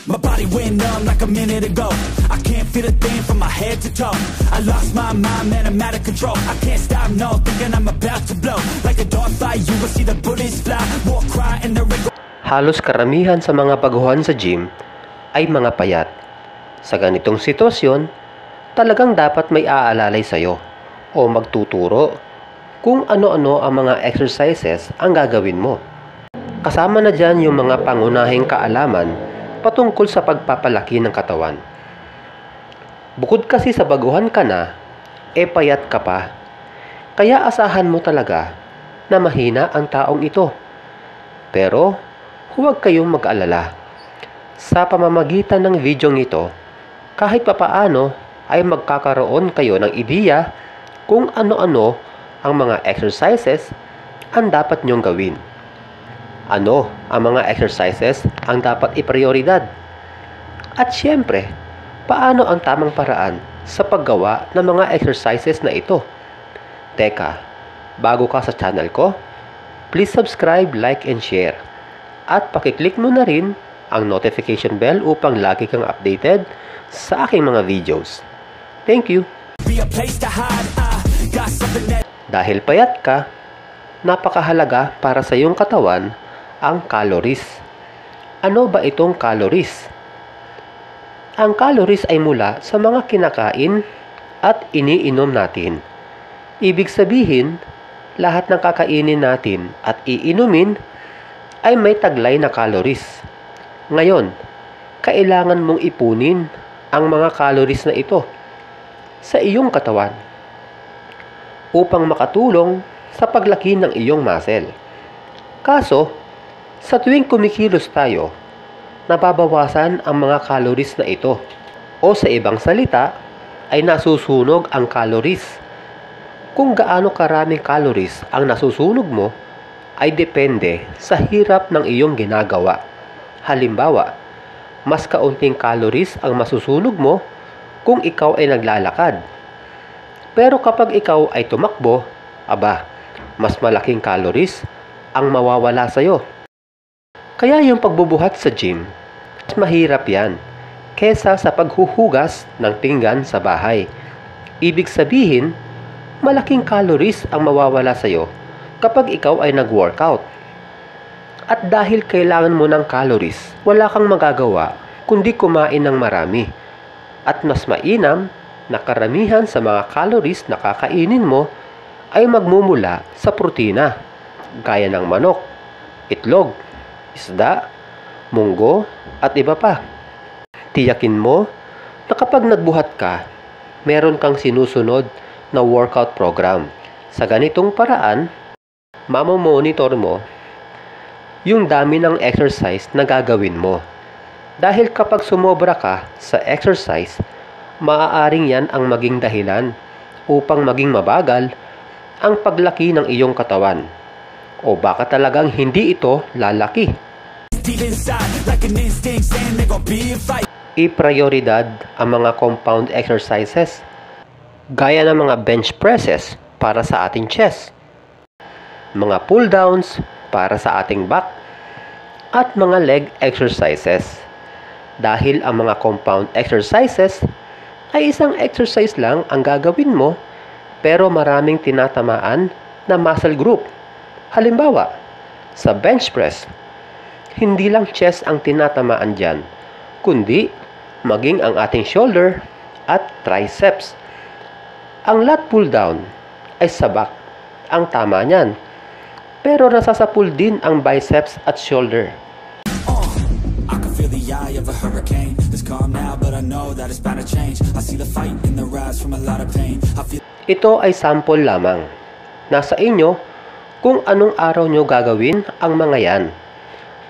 My body went numb like a minute ago. I can't feel a thing from my head to toe. I lost my mind, man, I'm out of control. I can't stop, no, thinking I'm about to blow. Like a dog fight, you will see the bullets fly. More cry and the ring. Halos karamihan sa mga baguhan sa gym ay mga payat. Sa ganitong sitwasyon, talagang dapat may aalalay sa'yo o magtuturo kung ano-ano ang mga exercises ang gagawin mo. Kasama na dyan yung mga pangunahing kaalaman patungkol sa pagpapalaki ng katawan. Bukod kasi sa baguhan ka na, payat ka pa. Kaya asahan mo talaga na mahina ang taong ito. Pero huwag kayong mag-alala. Sa pamamagitan ng videong ito, kahit papaano ay magkakaroon kayo ng ideya kung ano-ano ang mga exercises ang dapat nyong gawin. Ano ang mga exercises ang dapat iprioridad? At syempre, paano ang tamang paraan sa paggawa ng mga exercises na ito? Teka, bago ka sa channel ko, please subscribe, like, and share. At pakiclick mo na rin ang notification bell upang lagi kang updated sa aking mga videos. Thank you! Dahil payat ka, napakahalaga para sa iyong katawan ang calories. Ano ba itong calories? Ang calories ay mula sa mga kinakain at iniinom natin. Ibig sabihin, lahat ng kakainin natin at iinumin ay may taglay na calories. Ngayon, kailangan mong ipunin ang mga calories na ito sa iyong katawan upang makatulong sa paglaki ng iyong muscle. Kaso, sa tuwing kumikilos tayo, nababawasan ang mga calories na ito. O sa ibang salita, ay nasusunog ang calories. Kung gaano karaming calories ang nasusunog mo, ay depende sa hirap ng iyong ginagawa. Halimbawa, mas kaunting calories ang masusunog mo kung ikaw ay naglalakad. Pero kapag ikaw ay tumakbo, mas malaking calories ang mawawala sa'yo. Kaya yung pagbubuhat sa gym, mas mahirap yan kesa sa paghuhugas ng pinggan sa bahay. Ibig sabihin, malaking calories ang mawawala sa'yo kapag ikaw ay nag-workout. At dahil kailangan mo ng calories, wala kang magagawa kundi kumain ng marami. At mas mainam na karamihan sa mga calories na kakainin mo ay magmumula sa protina, gaya ng manok, itlog, isda, munggo, at iba pa. Tiyakin mo na kapag nagbuhat ka, meron kang sinusunod na workout program. Sa ganitong paraan, mamomonitor mo yung dami ng exercise na gagawin mo. Dahil kapag sumobra ka sa exercise, maaaring yan ang maging dahilan upang maging mabagal ang paglaki ng iyong katawan. O baka talagang hindi ito lalaki. I-prioridad ang mga compound exercises gaya ng mga bench presses para sa ating chest, mga pull downs para sa ating back, at mga leg exercises. Dahil ang mga compound exercises ay isang exercise lang ang gagawin mo pero maraming tinatamaan na muscle group. Halimbawa, sa bench press, hindi lang chest ang tinatamaan dyan, kundi maging ang ating shoulder at triceps. Ang lat pull down ay sa back ang tama niyan, pero nasasapul din ang biceps at shoulder. Ito ay sample lamang. Nasa inyo kung anong araw nyo gagawin ang mga yan.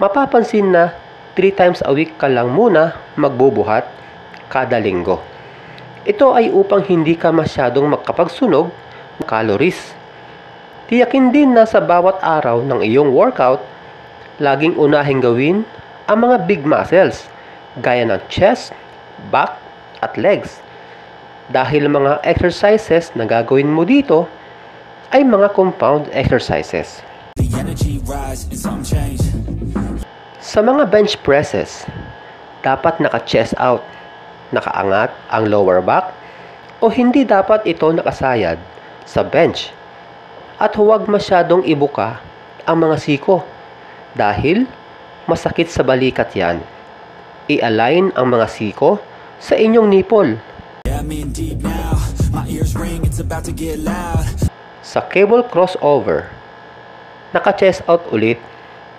Mapapansin na 3 times a week ka lang muna magbubuhat kada linggo. Ito ay upang hindi ka masyadong makapagsunog ng calories. Tiyakin din na sa bawat araw ng iyong workout, laging unahing gawin ang mga big muscles gaya ng chest, back, at legs. Dahil mga exercises na gagawin mo dito ay mga compound exercises. Sa mga bench presses, dapat naka-chest out, nakaangat ang lower back, o hindi dapat ito nakasayad sa bench. At huwag masyadong ibuka ang mga siko dahil masakit sa balikat yan. I-align ang mga siko sa inyong nipple. Sa cable crossover, naka-chest out ulit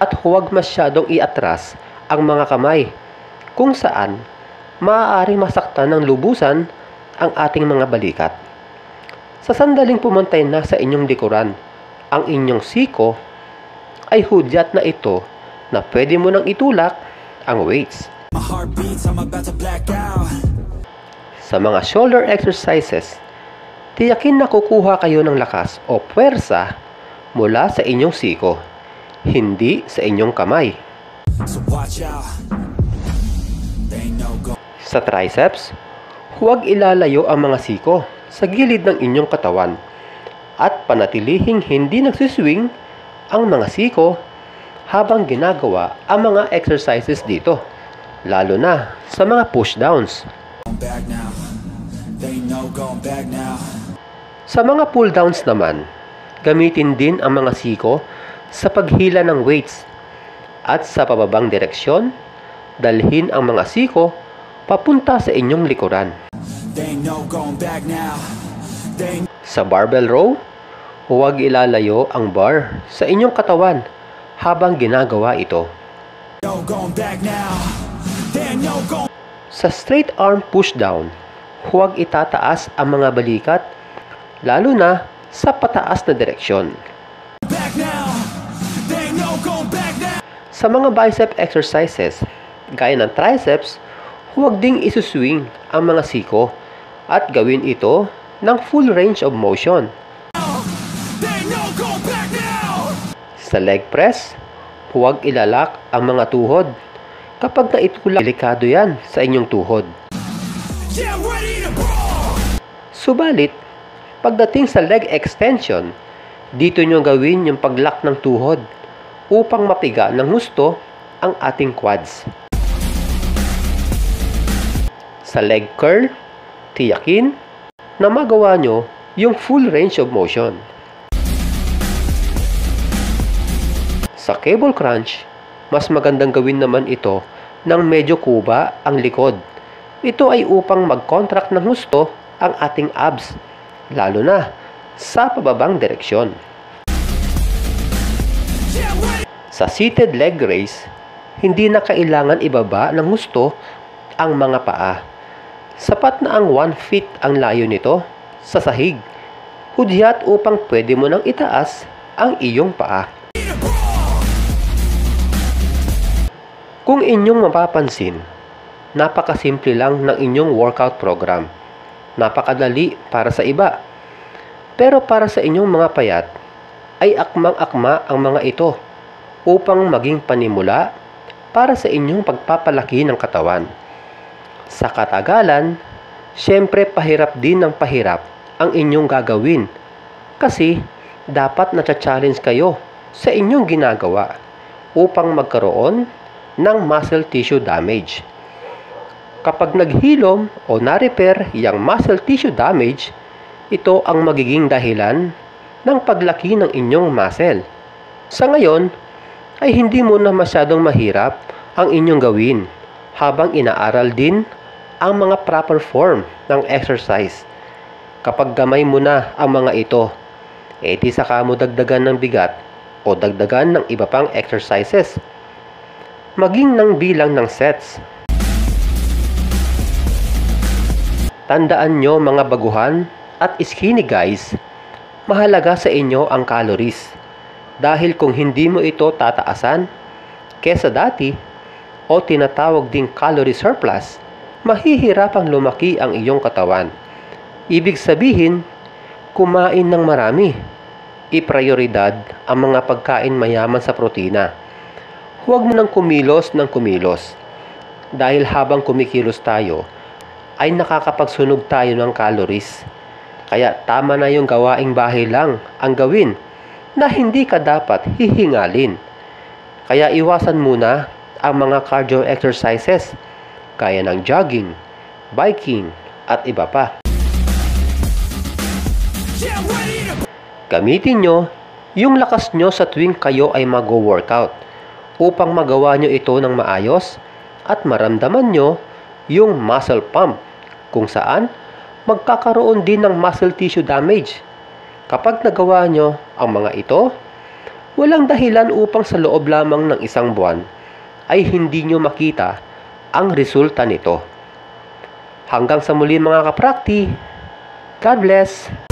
at huwag masyadong iatras ang mga kamay kung saan maaaring masaktan ng lubusan ang ating mga balikat. Sa sandaling pumantay na sa inyong likuran ang inyong siko, ay hudyat na ito na pwede mo nang itulak ang weights. Sa mga shoulder exercises, tiyakin na kukuha kayo ng lakas o puwersa mula sa inyong siko, hindi sa inyong kamay. Sa triceps, huwag ilalayo ang mga siko sa gilid ng inyong katawan at panatilihing hindi nagsiswing ang mga siko habang ginagawa ang mga exercises dito, lalo na sa mga pushdowns. Sa mga pull-downs naman, gamitin din ang mga siko sa paghila ng weights at sa pababang direksyon, dalhin ang mga siko papunta sa inyong likuran. Sa barbell row, huwag ilalayo ang bar sa inyong katawan habang ginagawa ito. Sa straight arm pushdown, huwag itataas ang mga balikat, lalo na sa pataas na direksyon. Sa mga bicep exercises, gaya ng triceps, huwag ding isuswing ang mga siko at gawin ito ng full range of motion. Sa leg press, huwag ilalak ang mga tuhod. Kapag naitulak, delikado yan sa inyong tuhod. Subalit, pagdating sa leg extension, dito nyo gawin yung paglock ng tuhod upang mapiga ng husto ang ating quads. Sa leg curl, tiyakin na magawa nyo yung full range of motion. Sa cable crunch, mas magandang gawin naman ito ng medyo kuba ang likod. Ito ay upang mag-contract ng husto ang ating abs, lalo na sa pababang direksyon. Sa seated leg raise, hindi na kailangan ibaba ng husto ang mga paa. Sapat na ang 1 feet ang layo nito sa sahig. Hudyat upang pwede mo nang itaas ang iyong paa. Kung inyong mapapansin, napakasimple lang ng inyong workout program. Napakadali para sa iba. Pero para sa inyong mga payat, ay akmang-akma ang mga ito upang maging panimula para sa inyong pagpapalaki ng katawan. Sa katagalan, syempre pahirap din ng pahirap ang inyong gagawin kasi dapat na-challenge kayo sa inyong ginagawa upang magkaroon ng muscle tissue damage. Kapag naghilom o na-repair yung muscle tissue damage, ito ang magiging dahilan ng paglaki ng inyong muscle. Sa ngayon, ay hindi mo na masyadong mahirap ang inyong gawin habang inaaral din ang mga proper form ng exercise. Kapag gamay mo na ang mga ito, edi saka mo dagdagan ng bigat o dagdagan ng iba pang exercises. Maging ng bilang ng sets. Tandaan nyo mga baguhan at skinny guys, mahalaga sa inyo ang calories. Dahil kung hindi mo ito tataasan kesa dati o tinatawag ding calorie surplus, mahihirapang lumaki ang iyong katawan. Ibig sabihin, kumain ng marami. Iprioridad ang mga pagkain mayaman sa protina. Huwag mo nang kumilos ng kumilos. Dahil habang kumikilos tayo, ay nakakapagsunog tayo ng calories. Kaya tama na yung gawaing bahay lang ang gawin na hindi ka dapat hihingalin. Kaya iwasan muna ang mga cardio exercises gaya ng jogging, biking, at iba pa. Gamitin nyo yung lakas nyo sa tuwing kayo ay mag-workout upang magawa nyo ito ng maayos at maramdaman nyo yung muscle pump kung saan magkakaroon din ng muscle tissue damage. Kapag nagawa nyo ang mga ito, walang dahilan upang sa loob lamang ng isang buwan ay hindi nyo makita ang resulta nito. Hanggang sa muli mga kaprakti, God bless!